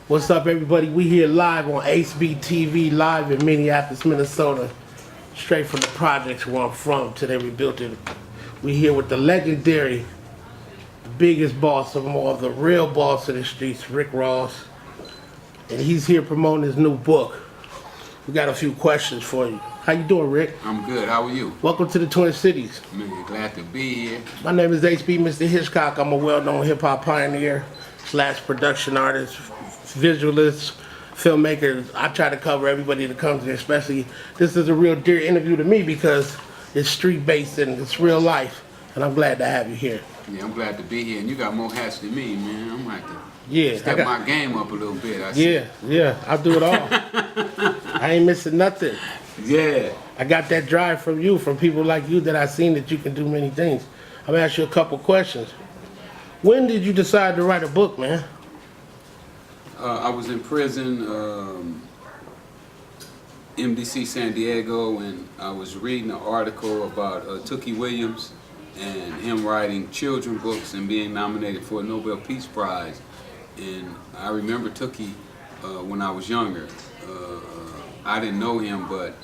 What's up, everybody? We here live on HB TV, live in Minneapolis, Minnesota. Straight from the projects where I'm from, till they rebuilt it. We here with the legendary, biggest boss of them all, the real boss of the streets, Rick Ross. And he's here promoting his new book. We got a few questions for you. How you doing, Rick? I'm good. How are you? Welcome to the Twin Cities. Man, glad to be here. My name is HB Mr.Hitchcock. I'm a well-known hip-hop pioneer / production artist, visualist, filmmaker. I try to cover everybody that comes here, especially this is a real dear interview to me because it's street-based and it's real life. And I'm glad to have you here. Yeah, I'm glad to be here. And you got more hats than me, man. I'm going to have to step my game up a little bit. I'll do it all. I ain't missing nothing. Yeah. I got that drive from you, from people like you that I've seen that you can do many things. I'm going to ask you a couple questions. When did you decide to write a book, man? I was in prison, MDC San Diego, and I was reading an article about Tookie Williams and him writing children books and being nominated for a Nobel Peace Prize. And I remember Tookie when I was younger. I didn't know him, but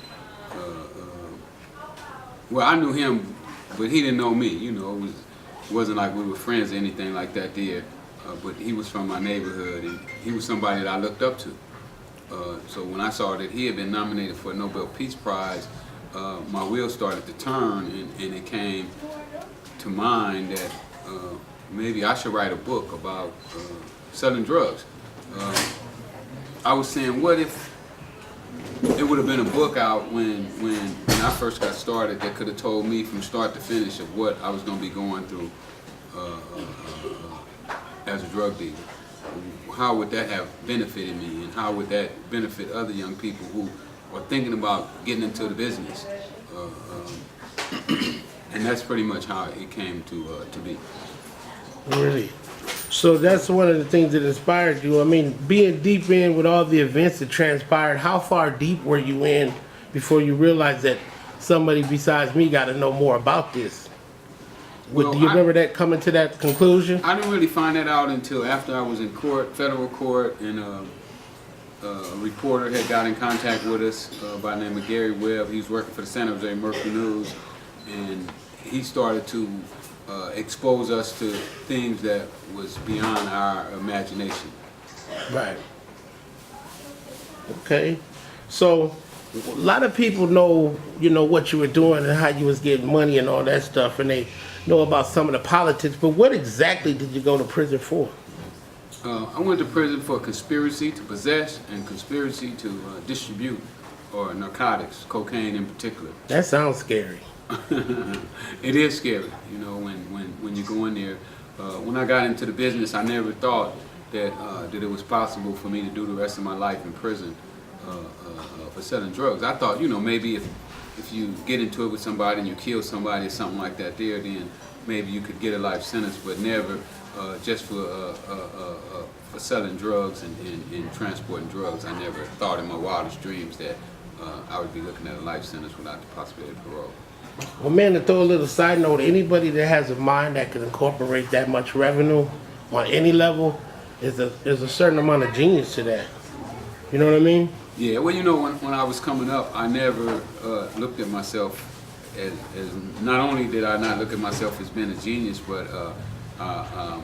well, I knew him, but he didn't know me. You know, it wasn't like we were friends or anything like that there. But he was from my neighborhood, and he was somebody that I looked up to. So when I saw that he had been nominated for a Nobel Peace Prize, my wheels started to turn, and it came to mind that maybe I should write a book about selling drugs. I was saying, what if it would have been a book out when I first got started that could have told me from start to finish of what I was going to be going through as a drug dealer. How would that have benefited me, and how would that benefit other young people who are thinking about getting into the business? And that's pretty much how it came to be. Really? So that's one of the things that inspired you. I mean, being deep in with all the events that transpired, how far deep were you in before you realized that somebody besides me got to know more about this? Well, do you remember that coming to that conclusion? I didn't really find that out until after I was in court, federal court, and a reporter had got in contact with us by the name of Gary Webb. He was working for the San Jose Mercury News, and he started to expose us to things that was beyond our imagination. Right. Okay. So a lot of people know, you know, what you were doing and how you was getting money and all that stuff, and they know about some of the politics, but what exactly did you go to prison for? I went to prison for conspiracy to possess and conspiracy to distribute or narcotics, cocaine in particular. That sounds scary. It is scary, you know, when you go in there. When I got into the business, I never thought that it was possible for me to do the rest of my life in prison for selling drugs. I thought, you know, maybe if you get into it with somebody and you kill somebody or something like that there, then maybe you could get a life sentence, but never just for selling drugs and transporting drugs. I never thought in my wildest dreams that I would be looking at a life sentence without the possibility of parole. Well, man, to throw a little side note, anybody that has a mind that can incorporate that much revenue on any level, there's a certain amount of genius to that. You know what I mean? Yeah, well, you know, when I was coming up, I never looked at myself as not only did I not look at myself as being a genius, but I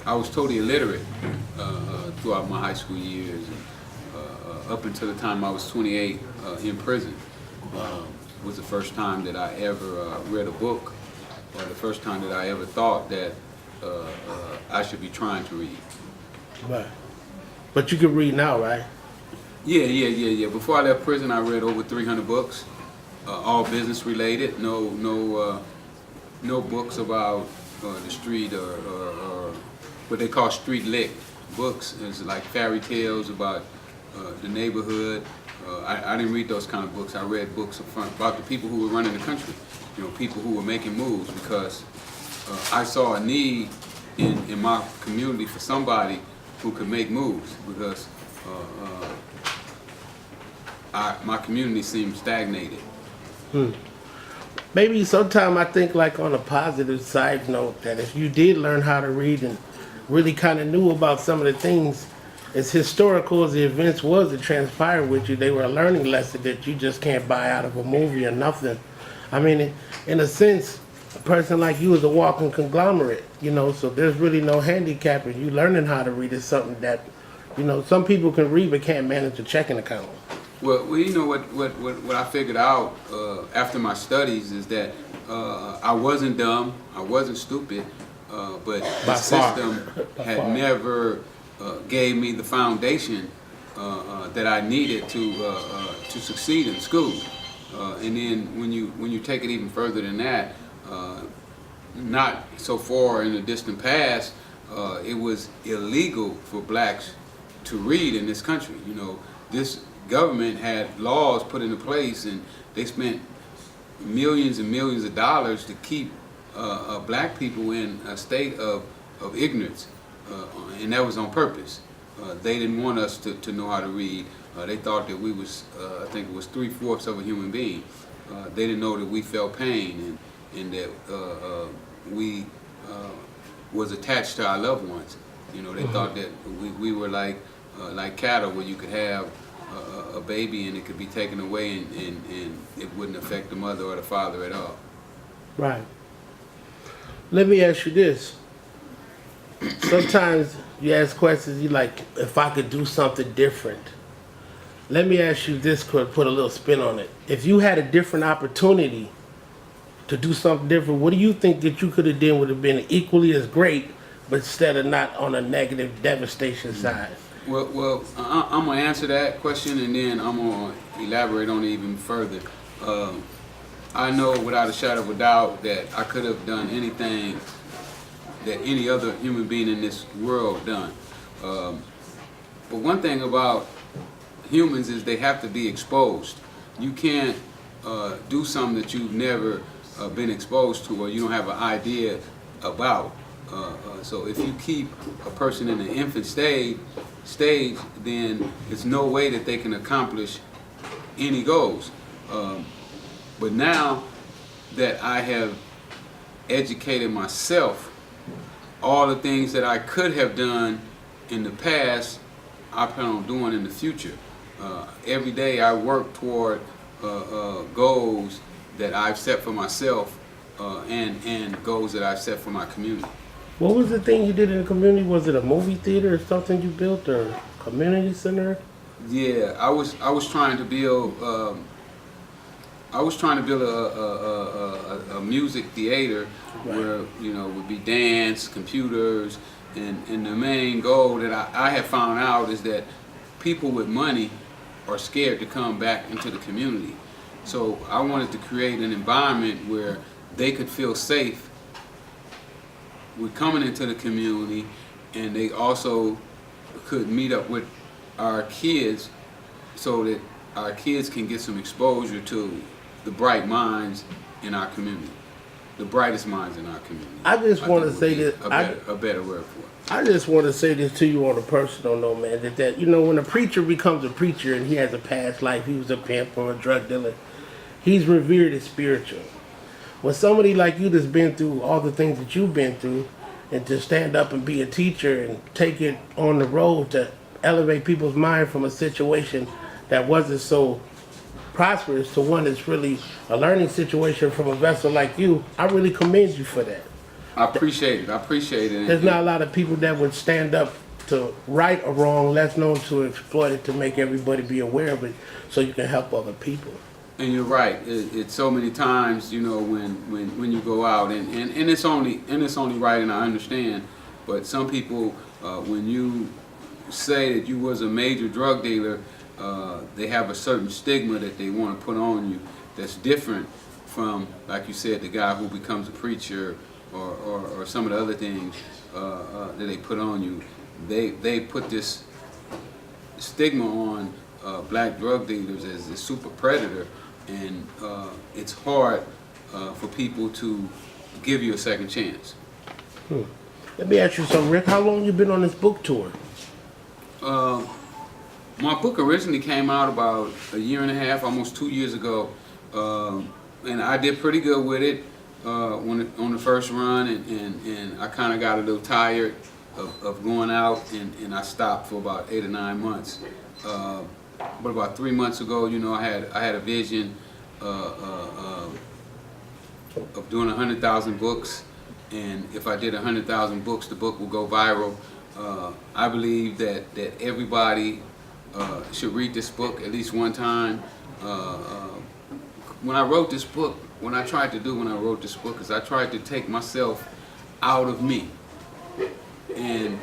was totally illiterate throughout my high school years, and up until the time I was 28 in prison. Was the first time that I ever read a book, or the first time that I ever thought that I should be trying to read. Right. But you can read now, right? Yeah. Before I left prison, I read over 300 books, all business related. No books about the street or what they call street lick books. It's like fairy tales about the neighborhood. I didn't read those kind of books. I read books about the people who were running the country, you know, people who were making moves, because I saw a need in my community for somebody who could make moves, because my community seemed stagnated. Maybe sometime I think, like, on a positive side note, that if you did learn how to read and really kind of knew about some of the things as historical as the events was that transpired with you, they were a learning lesson that you just can't buy out of a movie or nothing. I mean, in a sense, a person like you is a walking conglomerate, you know, so there's really no handicap in you learning how to read is something that, you know, some people can read but can't manage a checking account. Well, you know what I figured out after my studies is that I wasn't dumb, I wasn't stupid, but the system had never gave me the foundation that I needed to succeed in school. And then when you take it even further than that, not so far in the distant past, it was illegal for blacks to read in this country. You know, this government had laws put into place, and they spent millions and millions of dollars to keep black people in a state of ignorance, and that was on purpose. They didn't want us to know how to read. They thought that we was, I think it was 3/4 of a human being. They didn't know that we felt pain and that we was attached to our loved ones. You know, they thought that we were like cattle, where you could have a baby and it could be taken away and it wouldn't affect the mother or the father at all. Right. Let me ask you this. Sometimes you ask questions, you like, if I could do something different. Let me ask you this, put a little spin on it. If you had a different opportunity to do something different, what do you think that you could have done would have been equally as great, but instead of not on a negative devastation side? Well, I'm gonna answer that question and then I'm gonna elaborate on it even further. I know without a shadow of a doubt that I could have done anything that any other human being in this world done. But one thing about humans is they have to be exposed. You can't do something that you've never been exposed to or you don't have an idea about. So if you keep a person in the infant stage, then there's no way that they can accomplish any goals. But now that I have educated myself, all the things that I could have done in the past, I plan on doing in the future. Every day I work toward goals that I've set for myself and goals that I've set for my community. What was the thing you did in the community? Was it a movie theater or something you built, or a community center? Yeah, I was trying to build a music theater where, you know, would be dance, computers, and the main goal that I have found out is that people with money are scared to come back into the community. So I wanted to create an environment where they could feel safe with coming into the community, and they also could meet up with our kids so that our kids can get some exposure to the bright minds in our community, the brightest minds in our community. I just want to say this. A better word for it. I just want to say this to you on a personal note, man, that you know, when a preacher becomes a preacher and he has a past life, he was a pimp or a drug dealer, he's revered as spiritual. When somebody like you that's been through all the things that you've been through, and to stand up and be a teacher and take it on the road to elevate people's mind from a situation that wasn't so prosperous to one that's really a learning situation from a vessel like you, I really commend you for that. I appreciate it. There's not a lot of people that would stand up to right or wrong, less known to exploit it, to make everybody be aware of it so you can help other people. And you're right. It's so many times, you know, when you go out, and it's only right, and I understand. But some people, when you say that you was a major drug dealer, they have a certain stigma that they want to put on you that's different from, like you said, the guy who becomes a preacher or some of the other things that they put on you. They put this stigma on black drug dealers as a super predator. And it's hard for people to give you a second chance. Let me ask you something, Rick. How long you been on this book tour? My book originally came out about a year and a half, almost 2 years ago, and I did pretty good with it on the first run, and I kind of got a little tired of going out, and I stopped for about 8 or 9 months. But about 3 months ago, you know, I had a vision of doing 100,000 books, and if I did 100,000 books, the book will go viral. I believe that everybody should read this book at least one time. When I wrote this book, when I wrote this book is I tried to take myself out of me, and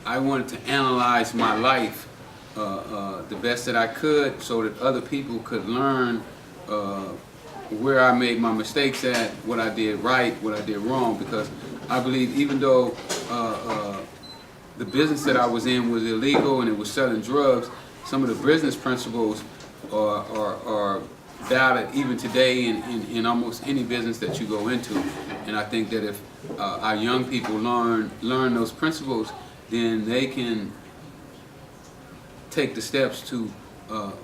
I wanted to analyze my life the best that I could, so that other people could learn where I made my mistakes at, what I did right, what I did wrong. Because I believe even though the business that I was in was illegal and it was selling drugs, some of the business principles are valid even today in almost any business that you go into. And I think that if our young people learn those principles, then they can take the steps to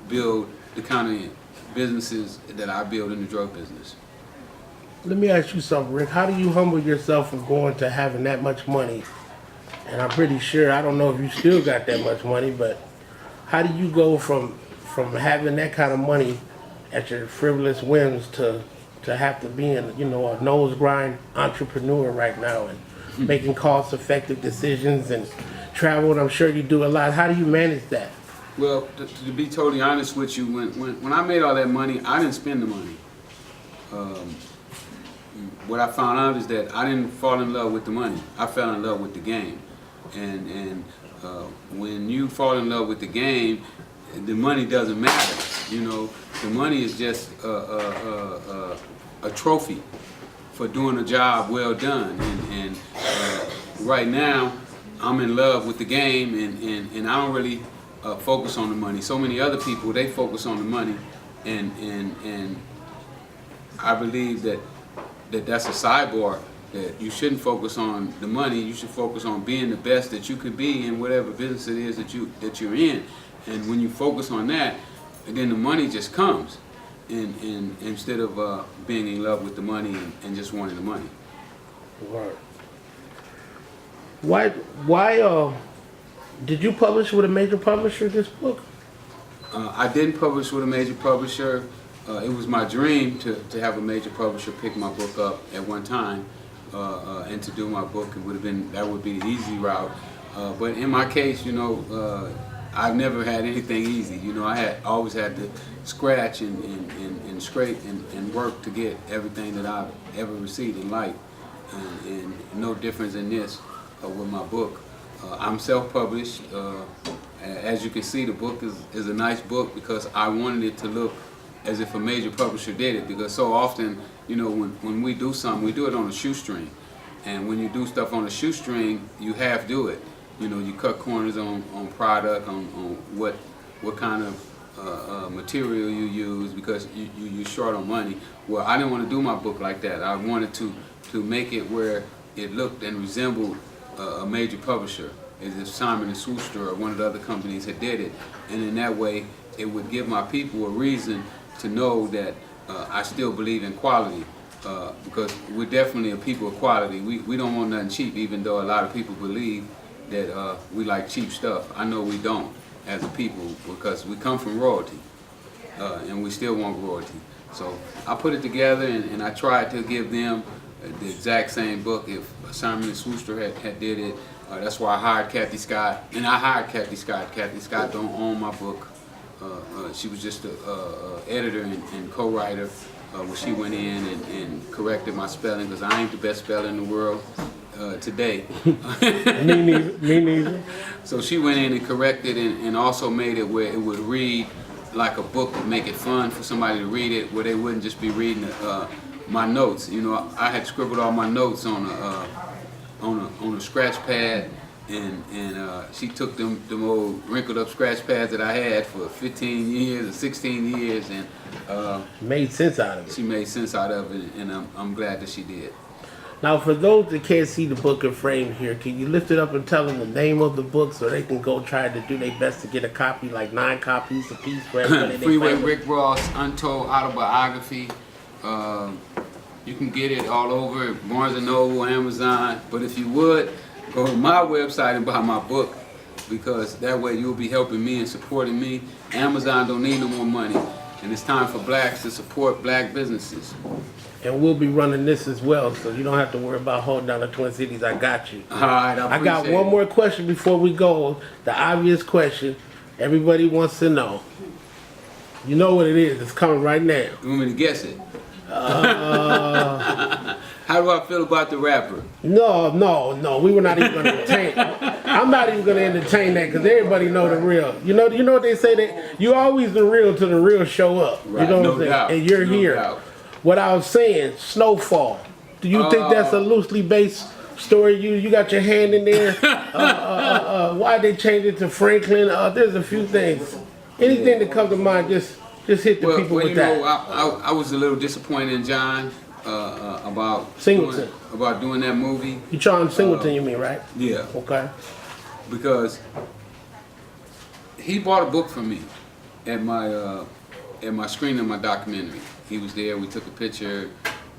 build the kind of businesses that I build in the drug business. Let me ask you something, Rick. How do you humble yourself from going to having that much money? And I'm pretty sure, I don't know if you still got that much money, but how do you go from having that kind of money at your frivolous whims to have to being, you know, a nose grind entrepreneur right now and making cost-effective decisions and travel? And I'm sure you do a lot. How do you manage that? Well, to be totally honest with you, when I made all that money, I didn't spend the money. What I found out is that I didn't fall in love with the money. I fell in love with the game. And when you fall in love with the game, the money doesn't matter. You know, the money is just a trophy for doing a job well done. And right now, I'm in love with the game, and I don't really focus on the money. So many other people, they focus on the money, and I believe that's a sidebar, that you shouldn't focus on the money. You should focus on being the best that you could be in whatever business it is that you're in. And when you focus on that, then the money just comes, and instead of being in love with the money and just wanting the money. Right. Why did you publish with a major publisher this book? I didn't publish with a major publisher. It was my dream to have a major publisher pick my book up at one time, and to do my book. That would be the easy route. But in my case, you know, I've never had anything easy. You know, I always had to scratch and scrape and work to get everything that I've ever received in life. And no difference in this with my book. I'm self-published. As you can see, the book is a nice book because I wanted it to look as if a major publisher did it, because so often, you know, when we do something, we do it on a shoestring. And when you do stuff on a shoestring, you half do it. You know, you cut corners on product, on what kind of material you use, because you're short on money. Well, I didn't want to do my book like that. I wanted to make it where it looked and resembled a major publisher, as if Simon & Schuster or one of the other companies had did it. And in that way, it would give my people a reason to know that I still believe in quality, because we're definitely a people of quality. We don't want nothing cheap, even though a lot of people believe that we like cheap stuff. I know we don't as a people, because we come from royalty, and we still want royalty. So I put it together, and I tried to give them the exact same book if Simon & Schuster had did it. That's why I hired Kathy Scott, and I hired Kathy Scott. Kathy Scott don't own my book. She was just an editor and co-writer, where she went in and corrected my spelling, because I ain't the best speller in the world today. Me neither. So she went in and corrected and also made it where it would read like a book, to make it fun for somebody to read it, where they wouldn't just be reading my notes. You know, I had scribbled all my notes on a scratch pad, and she took them old wrinkled up scratch pads that I had for 15 years or 16 years, and made sense out of it. She made sense out of it, and I'm glad that she did. Now, for those that can't see the book in frame here, can you lift it up and tell them the name of the book so they can go try to do their best to get a copy, like 9 copies a piece for everybody? Freeway Rick Ross Untold Autobiography. You can get it all over, Barnes & Noble, Amazon. But if you would, go to my website and buy my book, because that way you'll be helping me and supporting me. Amazon don't need no more money, and it's time for blacks to support black businesses. And we'll be running this as well, so you don't have to worry about holding down the Twin Cities. I got you. All right, I got one more question before we go. The obvious question everybody wants to know. You know what it is. It's coming right now. You want me to guess it? How do I feel about the rapper? No. We were not even going to entertain. I'm not even going to entertain that because everybody know the real. You know what they say, that you always the real till the real show up. Right, You know what no I'm saying? doubt, And you're no here. doubt. What I was saying, SnowFall. Do you think that's a loosely based story? You got your hand in there. Why they changed it to Franklin? There's a few things. Anything that comes to mind, just hit the people with that. I was a little disappointed in John about Singleton. doing that movie. You charged Singleton, you mean, right? Yeah, Okay. because he bought a book from me at my screening of my documentary. He was there. We took a picture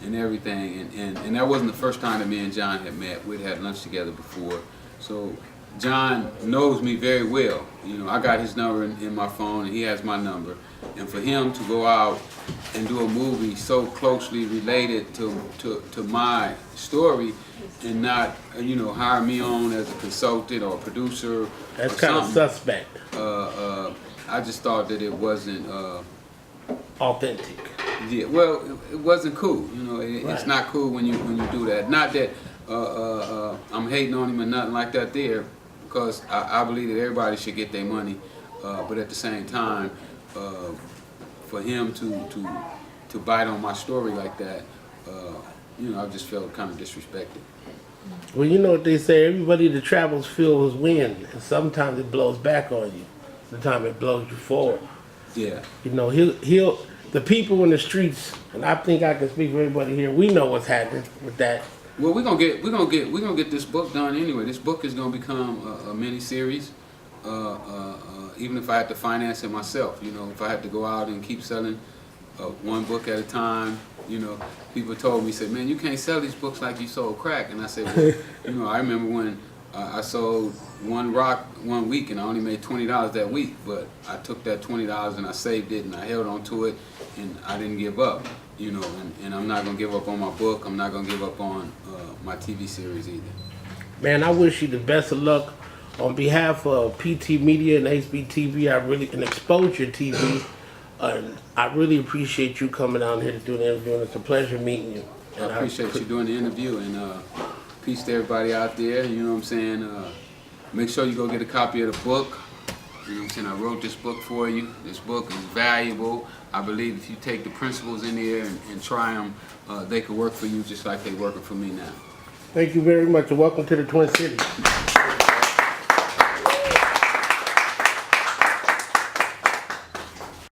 and everything, and that wasn't the first time that me and John had met. We'd had lunch together before, so John knows me very well. You know, I got his number in my phone, and he has my number. And for him to go out and do a movie so closely related to my story, and not hire me on as a consultant or a producer, That's or kind of something, suspect. I just thought that it wasn't. Authentic. Yeah, well, it wasn't cool. It's Right. not cool when you do that. Not that I'm hating on him or nothing like that there, because I believe that everybody should get their money. But at the same time, for him to bite on my story like that, I just felt kind of disrespected. Well, you know what they say, everybody that travels feels wind, and sometimes it blows back on you. Sometimes it blows you forward. Yeah. He'll the people in the streets, and I think I can speak for everybody here. We know what's happening with that. Well, we're gonna get this book done anyway. This book is gonna become a mini series. Even if I had to finance it myself, if I had to go out and keep selling one book at a time, people told me, said, "Man, you can't sell these books like you sold crack." And I said, "Well, I remember when I sold one rock one week, and I only made $20 that week. But I took that $20 and I saved it, and I held on to it, and I didn't give up. And I'm not gonna give up on my book. I'm not gonna give up on my TV series either." Man, I wish you the best of luck. On behalf of PT Media and HBTV, and Exposure TV, I really appreciate you coming down here to do the interview, and it's a pleasure meeting you. I appreciate you doing the interview, and peace to everybody out there. You know what I'm saying? Make sure you go get a copy of the book. You know what I'm saying? I wrote this book for you. This book is valuable. I believe if you take the principles in there and try them, they could work for you just like they're working for me now. Thank you very much, and welcome to the Twin Cities.